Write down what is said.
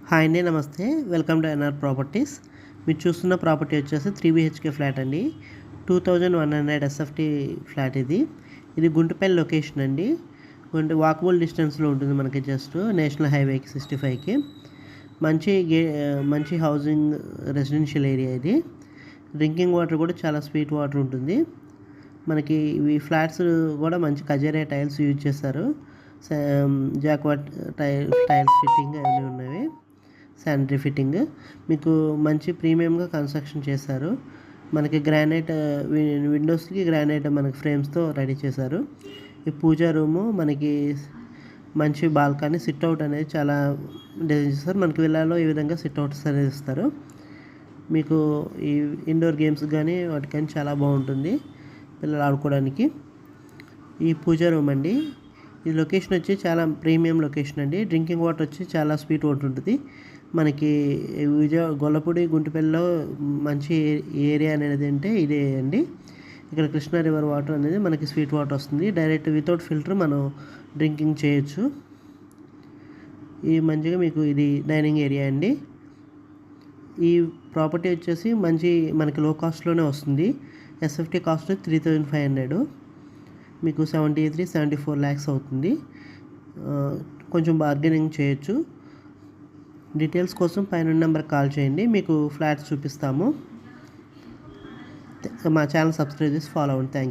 Hi అండి, నమస్తే. Welcome to NR properties. మీరు చూస్తున్న ప్రాపర్టీ వచ్చేసి 3 BHK ఫ్లాట్ అండి. 2100 SFT ఫ్లాట్ ఇది. ఇది గుంటుపల్లి లొకేషన్ అండి. వాకబుల్ డిస్టెన్స్లో ఉంటుంది మనకి, జస్ట్ నేషనల్ హైవేకి 65కి. మంచి హౌసింగ్ రెసిడెన్షియల్ ఏరియా ఇది. డ్రింకింగ్ వాటర్ కూడా చాలా స్వీట్ వాటర్ ఉంటుంది. మనకి ఈ ఫ్లాట్స్ కూడా మంచి కజేరియా టైల్స్ యూజ్ చేస్తారు. జాక్వాట్ టైల్స్ ఫిట్టింగ్ అవన్నీ ఉన్నవి. శానిటరీ ఫిట్టింగ్ మీకు మంచి ప్రీమియంగా కన్స్ట్రక్షన్ చేశారు. మనకి గ్రానైట్ విండోస్కి గ్రానైట్ మనకి ఫ్రేమ్స్తో రెడీ చేశారు. ఈ పూజా రూము మనకి మంచి బాల్కనీ, సిట్అవుట్ అనేది చాలా డిజైన్ చేస్తారు. మనకి విల్లాలో ఈ విధంగా సిట్అవుట్స్ అనేది ఇస్తారు. మీకు ఈ ఇండోర్ గేమ్స్ కానీ వాటి కానీ చాలా బాగుంటుంది పిల్లలు ఆడుకోవడానికి. ఈ పూజా రూమ్ అండి. ఈ లొకేషన్ వచ్చి చాలా ప్రీమియం లొకేషన్ అండి. డ్రింకింగ్ వాటర్ వచ్చి చాలా స్వీట్ వాటర్ ఉంటుంది. మనకి గొల్లపూడి గుంటుపల్లిలో మంచి ఏరియా అనేది అంటే ఇదే అండి. ఇక్కడ కృష్ణా రివర్ వాటర్ అనేది మనకి స్వీట్ వాటర్ వస్తుంది. డైరెక్ట్ వితౌట్ ఫిల్టర్ మనం డ్రింకింగ్ చేయొచ్చు. ఈ మంచిగా మీకు ఇది డైనింగ్ ఏరియా అండి. ఈ ప్రాపర్టీ వచ్చేసి మనకి లో కాస్ట్లోనే వస్తుంది. SFT కాస్ట్ 3500, మీకు 74 lakhs అవుతుంది. కొంచెం బార్గెనింగ్ చేయొచ్చు. డీటెయిల్స్ కోసం పైన నెంబర్కి కాల్ చేయండి, మీకు ఫ్లాట్స్ చూపిస్తాము. మా ఛానల్ సబ్స్క్రైబ్ చేసి ఫాలో అవ్వండి. Thank you.